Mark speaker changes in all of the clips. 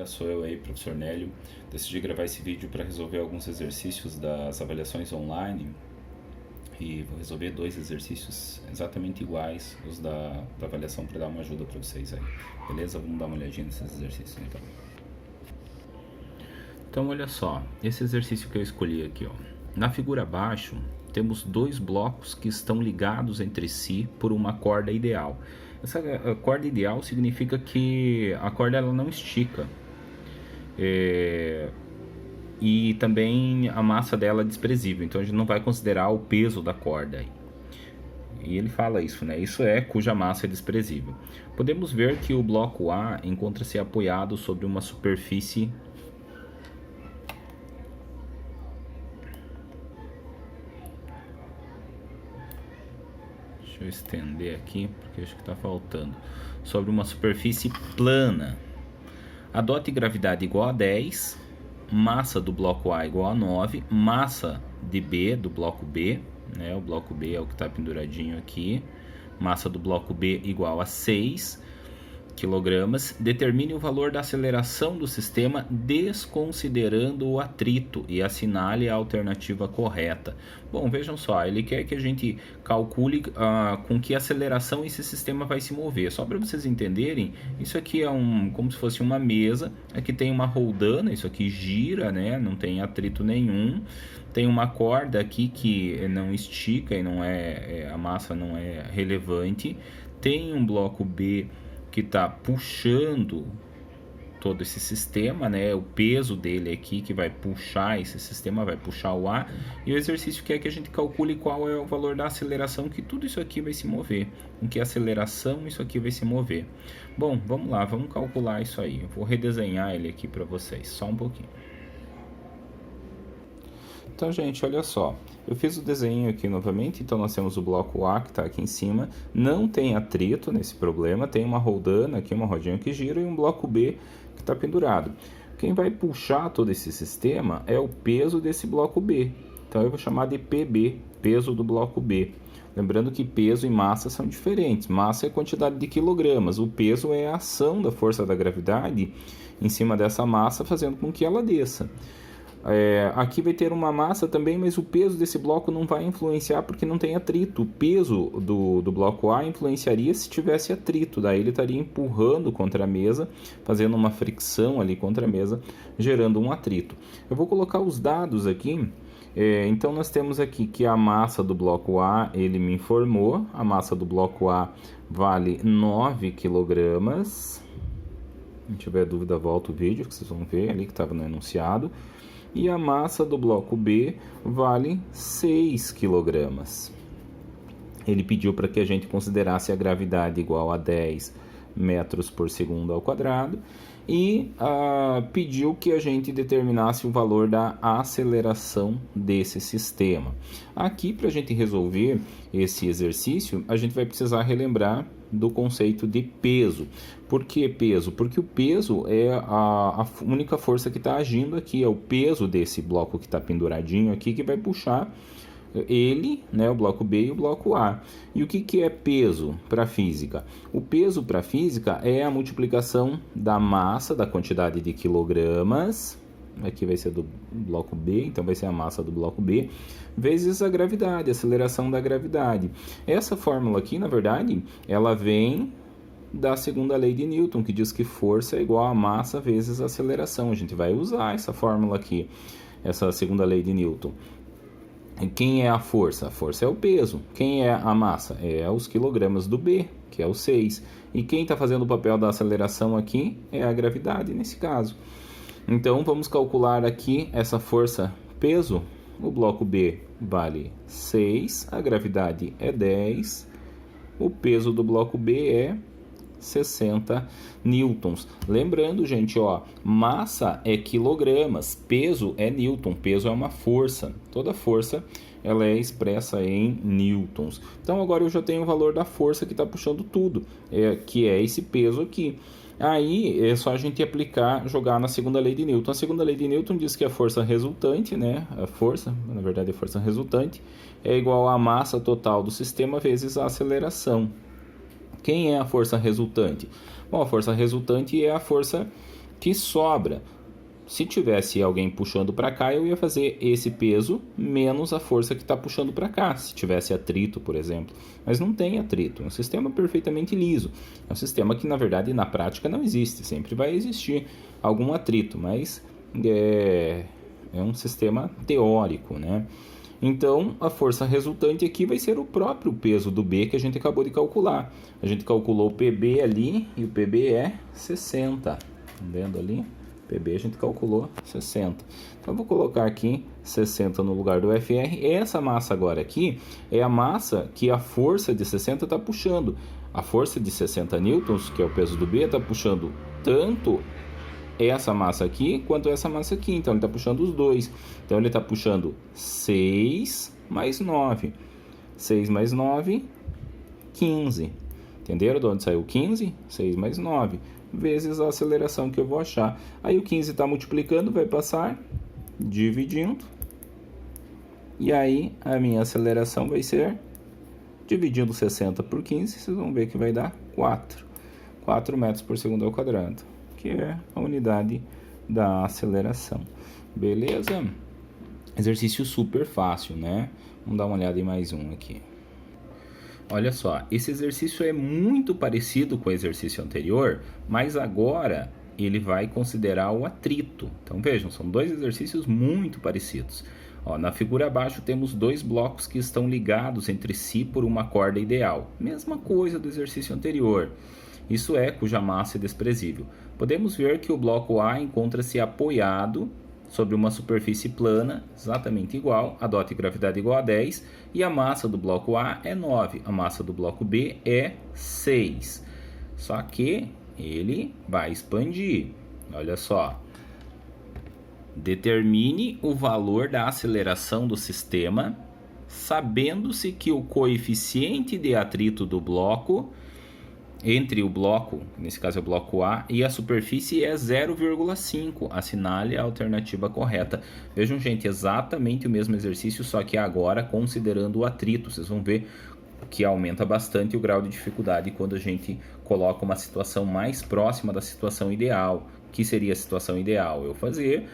Speaker 1: Sou eu aí, professor Nélio. Decidi gravar esse vídeo para resolver alguns exercícios das avaliações online e vou resolver dois exercícios exatamente iguais os da avaliação para dar uma ajuda para vocês aí. Beleza? Vamos dar uma olhadinha nesses exercícios então. Então olha só, esse exercício que eu escolhi aqui, ó. Na figura abaixo temos dois blocos que estão ligados entre si por uma corda ideal. Essa corda ideal significa que a corda ela não estica. E também a massa dela é desprezível, então a gente não vai considerar o peso da corda aí. E ele fala isso, né? Isso é cuja massa é desprezível. Podemos ver que o bloco A encontra-se apoiado sobre uma superfície Deixa eu estender aqui, porque acho que está faltando. Sobre uma superfície plana. Adote gravidade igual a 10, massa do bloco A igual a 9, massa de B, do bloco B, né? O bloco B é o que está penduradinho aqui. Massa do bloco B igual a 6 kg. Determine o valor da aceleração do sistema desconsiderando o atrito e assinale a alternativa correta. Bom, vejam só, ele quer que a gente calcule com que aceleração esse sistema vai se mover. Só para vocês entenderem, isso aqui é como se fosse uma mesa. Aqui tem uma roldana, isso aqui gira, né? Não tem atrito nenhum. Tem uma corda aqui que não estica e a massa não é relevante. Tem um bloco B que está puxando todo esse sistema, né? O peso dele aqui que vai puxar esse sistema, vai puxar o ar. E o exercício quer que a gente calcule qual é o valor da aceleração que tudo isso aqui vai se mover. Com que aceleração isso aqui vai se mover. Bom, vamos lá, vamos calcular isso aí. Eu vou redesenhar ele aqui para vocês, só um pouquinho. Então, gente, olha só, eu fiz o desenho aqui novamente, então nós temos o bloco A que está aqui em cima, não tem atrito nesse problema, tem uma roldana aqui, uma rodinha que gira e um bloco B que está pendurado. Quem vai puxar todo esse sistema é o peso desse bloco B, então eu vou chamar de PB, peso do bloco B. Lembrando que peso e massa são diferentes, massa é a quantidade de quilogramas, o peso é a ação da força da gravidade em cima dessa massa fazendo com que ela desça. Aqui vai ter uma massa também, mas o peso desse bloco não vai influenciar porque não tem atrito. O peso do bloco A influenciaria se tivesse atrito, daí ele estaria empurrando contra a mesa, fazendo uma fricção ali contra a mesa, gerando um atrito. Eu vou colocar os dados aqui. Então nós temos aqui que a massa do bloco A, ele me informou, a massa do bloco A vale 9 kg. Se tiver dúvida, volta o vídeo que vocês vão ver ali que estava no enunciado. E a massa do bloco B vale 6 kg. Ele pediu para que a gente considerasse a gravidade igual a 10 metros por segundo ao quadrado e pediu que a gente determinasse o valor da aceleração desse sistema. Aqui, para a gente resolver esse exercício, a gente vai precisar relembrar do conceito de peso. Por que peso? Porque o peso é a única força que está agindo aqui, é o peso desse bloco que está penduradinho aqui que vai puxar ele, né, o bloco B e o bloco A. E o que é peso para a física? O peso para a física é a multiplicação da massa, da quantidade de quilogramas, aqui vai ser do bloco B, então vai ser a massa do bloco B, vezes a gravidade, a aceleração da gravidade. Essa fórmula aqui, na verdade, ela vem da segunda lei de Newton, que diz que força é igual a massa vezes a aceleração. A gente vai usar essa fórmula aqui, essa segunda lei de Newton. Quem é a força? A força é o peso. Quem é a massa? É os quilogramas do B, que é o 6. E quem está fazendo o papel da aceleração aqui é a gravidade, nesse caso. Então, vamos calcular aqui essa força peso. O bloco B vale 6, a gravidade é 10, o peso do bloco B é 60 newtons. Lembrando, gente, ó, massa é quilogramas, peso é newton, peso é uma força. Toda força ela é expressa em newtons. Então agora eu já tenho o valor da força que está puxando tudo, que é esse peso aqui. Aí é só a gente aplicar, jogar na segunda lei de Newton. A segunda lei de Newton diz que a força resultante, né, a força, na verdade a força resultante, é igual à massa total do sistema vezes a aceleração. Quem é a força resultante? Bom, a força resultante é a força que sobra. Se tivesse alguém puxando para cá, eu ia fazer esse peso menos a força que está puxando para cá, se tivesse atrito, por exemplo. Mas não tem atrito, é um sistema perfeitamente liso. É um sistema que, na verdade, na prática não existe. Sempre vai existir algum atrito, mas é um sistema teórico, né? Então, a força resultante aqui vai ser o próprio peso do B que a gente acabou de calcular. A gente calculou o PB ali e o PB é 60. Tá vendo ali? PB a gente calculou 60. Então eu vou colocar aqui 60 no lugar do FR. Essa massa agora aqui é a massa que a força de 60 está puxando. A força de 60 newtons, que é o peso do B, está puxando tanto essa massa aqui quanto essa massa aqui. Então ele está puxando os dois. Então ele está puxando 6 mais 9. 6 mais 9, 15. Entenderam de onde saiu 15? 6 mais 9. Vezes a aceleração que eu vou achar. Aí o 15 está multiplicando, vai passar dividindo. E aí a minha aceleração vai ser, dividindo 60 por 15, vocês vão ver que vai dar 4 metros por segundo ao quadrado, que é a unidade da aceleração. Beleza? Exercício super fácil, né? Vamos dar uma olhada em mais um aqui. Olha só, esse exercício é muito parecido com o exercício anterior, mas agora ele vai considerar o atrito. Então vejam, são dois exercícios muito parecidos. Ó, na figura abaixo temos dois blocos que estão ligados entre si por uma corda ideal. Mesma coisa do exercício anterior. Isso é, cuja massa é desprezível. Podemos ver que o bloco A encontra-se apoiado sobre uma superfície plana, exatamente igual, adote gravidade igual a 10, e a massa do bloco A é 9, a massa do bloco B é 6. Só que ele vai expandir. Olha só. Determine o valor da aceleração do sistema, sabendo-se que o coeficiente de atrito do bloco entre o bloco, nesse caso é o bloco A, e a superfície é 0,5. Assinale a alternativa correta. Vejam, gente, exatamente o mesmo exercício, só que agora considerando o atrito. Vocês vão ver que aumenta bastante o grau de dificuldade quando a gente coloca uma situação mais próxima da situação ideal. Que seria a situação ideal? Eu fazer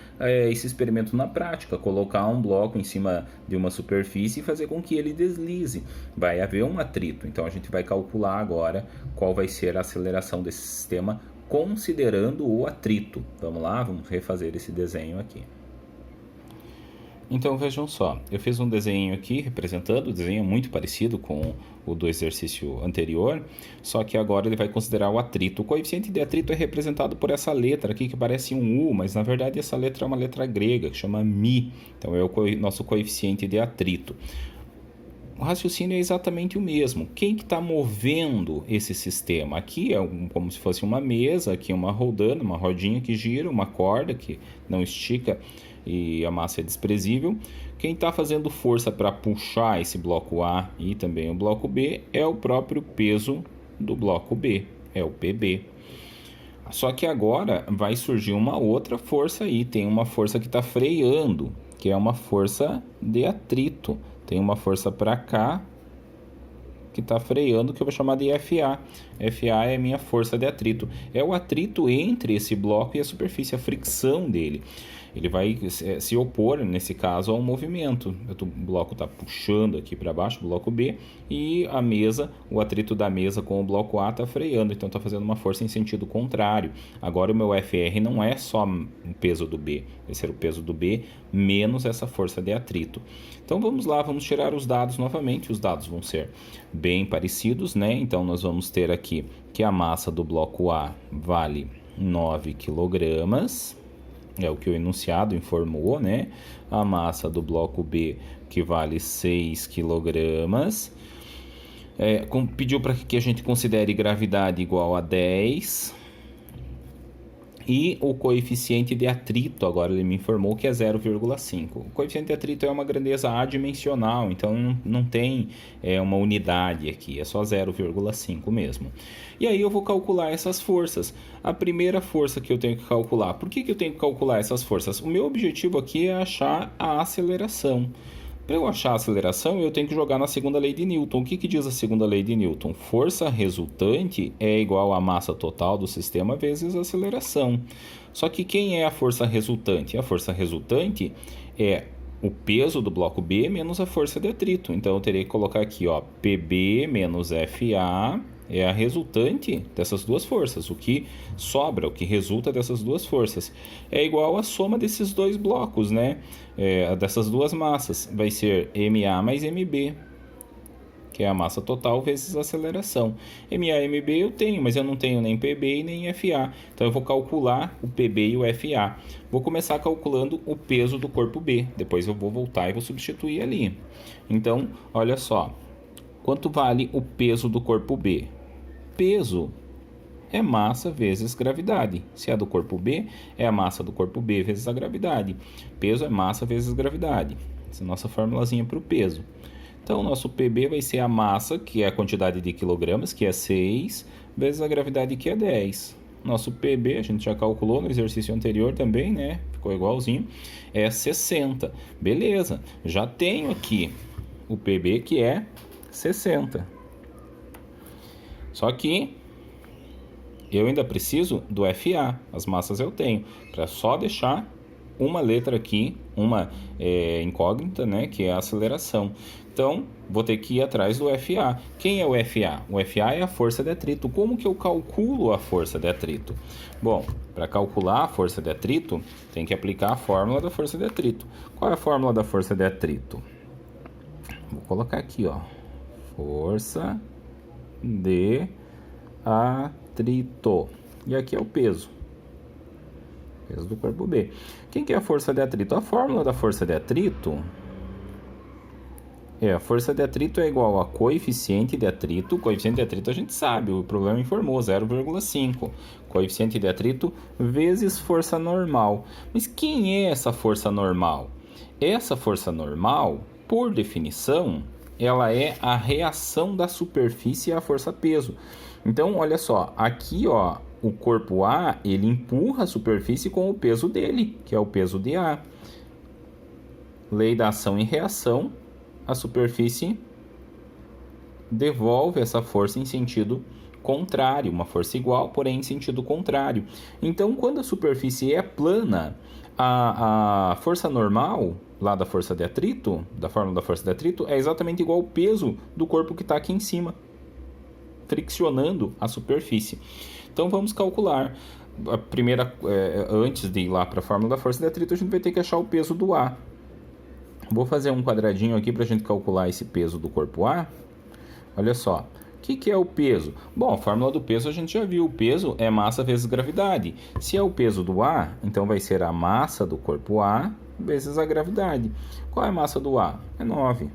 Speaker 1: esse experimento na prática, colocar um bloco em cima de uma superfície e fazer com que ele deslize. Vai haver um atrito, então a gente vai calcular agora qual vai ser a aceleração desse sistema considerando o atrito. Vamos lá, vamos refazer esse desenho aqui. Então vejam só, eu fiz um desenho aqui representando, o desenho é muito parecido com o do exercício anterior, só que agora ele vai considerar o atrito. O coeficiente de atrito é representado por essa letra aqui que parece um U, mas na verdade essa letra é uma letra grega que chama Mi, então é o nosso coeficiente de atrito. O raciocínio é exatamente o mesmo. Quem que está movendo esse sistema? Aqui é como se fosse uma mesa, aqui é uma roldana, uma rodinha que gira, uma corda que não estica e a massa é desprezível. Quem está fazendo força para puxar esse bloco A e também o bloco B é o próprio peso do bloco B, é o PB. Só que agora vai surgir uma outra força aí, tem uma força que está freando, que é uma força de atrito. Tem uma força para cá que está freando, que eu vou chamar de FA. FA é a minha força de atrito. É o atrito entre esse bloco e a superfície, a fricção dele. Ele vai se opor, nesse caso, ao movimento. O bloco está puxando aqui para baixo, o bloco B, e a mesa, o atrito da mesa com o bloco A está freando, então está fazendo uma força em sentido contrário. Agora o meu FR não é só o peso do B, vai ser o peso do B menos essa força de atrito. Então vamos lá, vamos tirar os dados novamente. Os dados vão ser bem parecidos, né? Então nós vamos ter aqui que a massa do bloco A vale 9 kg. É o que o enunciado informou, né? A massa do bloco B, que vale 6 kg. Pediu para que a gente considere gravidade igual a 10. E o coeficiente de atrito, agora ele me informou que é 0,5. O coeficiente de atrito é uma grandeza adimensional, então não tem uma unidade aqui, é só 0,5 mesmo. E aí eu vou calcular essas forças. A primeira força que eu tenho que calcular, por que eu tenho que calcular essas forças? O meu objetivo aqui é achar a aceleração. Para eu achar a aceleração, eu tenho que jogar na segunda lei de Newton. O que diz a segunda lei de Newton? Força resultante é igual à massa total do sistema vezes a aceleração. Só que quem é a força resultante? A força resultante é o peso do bloco B menos a força de atrito. Então, eu terei que colocar aqui, ó, PB menos FA é a resultante dessas duas forças. O que sobra, o que resulta dessas duas forças, é igual à soma desses dois blocos, né? Dessas duas massas. Vai ser MA mais MB, que é a massa total vezes a aceleração. MA e MB eu tenho, mas eu não tenho nem PB e nem FA. Então, eu vou calcular o PB e o FA. Vou começar calculando o peso do corpo B. Depois eu vou voltar e vou substituir ali. Então, olha só. Quanto vale o peso do corpo B? Peso é massa vezes gravidade. Se é do corpo B, é a massa do corpo B vezes a gravidade. Peso é massa vezes gravidade. Essa é a nossa formulazinha para o peso. Então, o nosso PB vai ser a massa, que é a quantidade de quilogramas, que é 6, vezes a gravidade, que é 10. Nosso PB, a gente já calculou no exercício anterior também, né? Ficou igualzinho. É 60. Beleza, já tenho aqui o PB, que é 60. Só que eu ainda preciso do FA. As massas eu tenho. Para só deixar uma letra aqui, uma incógnita, né, que é a aceleração. Então, vou ter que ir atrás do FA. Quem é o FA? O FA é a força de atrito. Como que eu calculo a força de atrito? Bom, para calcular a força de atrito, tem que aplicar a fórmula da força de atrito. Qual é a fórmula da força de atrito? Vou colocar aqui, ó. Força de atrito. E aqui é o peso. Peso do corpo B. Quem que é a força de atrito? A fórmula da força de atrito a força de atrito é igual a coeficiente de atrito. Coeficiente de atrito a gente sabe, o problema informou, 0,5. Coeficiente de atrito vezes força normal. Mas quem é essa força normal? Essa força normal, por definição, ela é a reação da superfície à força-peso. Então, olha só, aqui, ó, o corpo A, ele empurra a superfície com o peso dele, que é o peso de A. Lei da ação e reação, a superfície devolve essa força em sentido contrário, uma força igual, porém em sentido contrário. Então, quando a superfície é plana, a força normal, lá da força de atrito, da fórmula da força de atrito, é exatamente igual ao peso do corpo que está aqui em cima, friccionando a superfície. Então, vamos calcular. A primeira, antes de ir lá para a fórmula da força de atrito, a gente vai ter que achar o peso do A. Vou fazer um quadradinho aqui para a gente calcular esse peso do corpo A. Olha só, o que é o peso? Bom, a fórmula do peso a gente já viu. O peso é massa vezes gravidade. Se é o peso do A, então vai ser a massa do corpo A vezes a gravidade. Qual é a massa do A? É 9.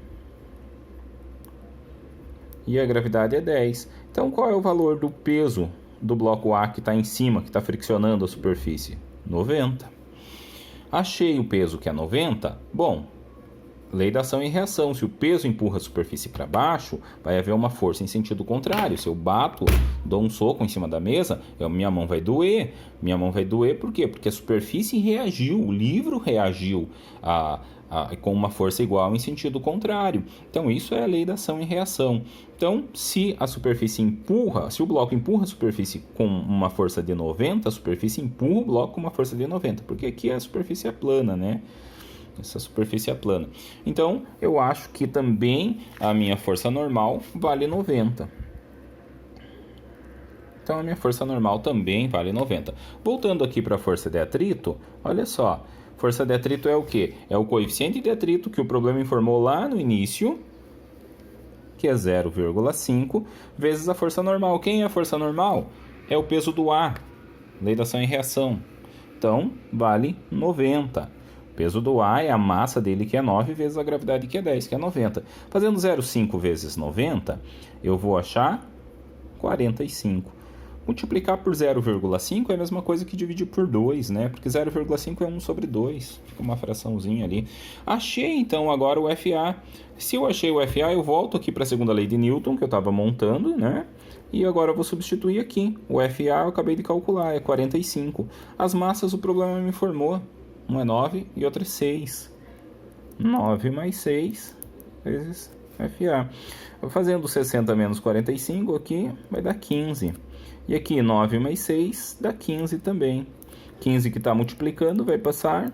Speaker 1: E a gravidade é 10. Então, qual é o valor do peso do bloco A que está em cima, que está friccionando a superfície? 90. Achei o peso, que é 90. Bom, lei da ação e reação. Se o peso empurra a superfície para baixo, vai haver uma força em sentido contrário. Se eu bato, dou um soco em cima da mesa, minha mão vai doer. Minha mão vai doer por quê? Porque a superfície reagiu, o livro reagiu com uma força igual em sentido contrário. Então, isso é a lei da ação e reação. Então, se a superfície empurra, se o bloco empurra a superfície com uma força de 90, a superfície empurra o bloco com uma força de 90, porque aqui a superfície é plana, né? Essa superfície é plana. Então, eu acho que também a minha força normal vale 90. Então, a minha força normal também vale 90. Voltando aqui para a força de atrito, olha só. Força de atrito é o quê? É o coeficiente de atrito que o problema informou lá no início, que é 0,5, vezes a força normal. Quem é a força normal? É o peso do A. Lei da ação e reação. Então, vale 90. O peso do A é a massa dele, que é 9, vezes a gravidade, que é 10, que é 90. Fazendo 0,5 vezes 90, eu vou achar 45. Multiplicar por 0,5 é a mesma coisa que dividir por 2, né? Porque 0,5 é 1 sobre 2. Fica uma fraçãozinha ali. Achei, então, agora o FA. Se eu achei o FA, eu volto aqui para a segunda lei de Newton, que eu estava montando, né? E agora eu vou substituir aqui. O FA eu acabei de calcular, é 45. As massas, o problema me informou. Um é 9 e outro é 6. 9 mais 6 vezes FA. Fazendo 60 menos 45 aqui, vai dar 15. E aqui 9 mais 6 dá 15 também. 15 que está multiplicando vai passar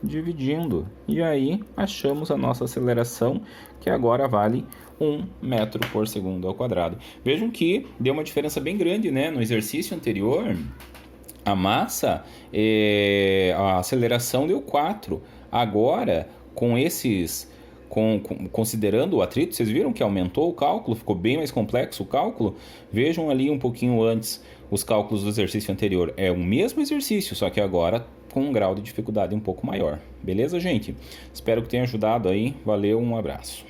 Speaker 1: dividindo. E aí achamos a nossa aceleração, que agora vale 1 metro por segundo ao quadrado. Vejam que deu uma diferença bem grande, né? No exercício anterior, a massa, a aceleração deu 4. Agora, considerando o atrito, vocês viram que aumentou o cálculo, ficou bem mais complexo o cálculo. Vejam ali um pouquinho antes os cálculos do exercício anterior. É o mesmo exercício, só que agora com um grau de dificuldade um pouco maior. Beleza, gente? Espero que tenha ajudado aí. Valeu, um abraço.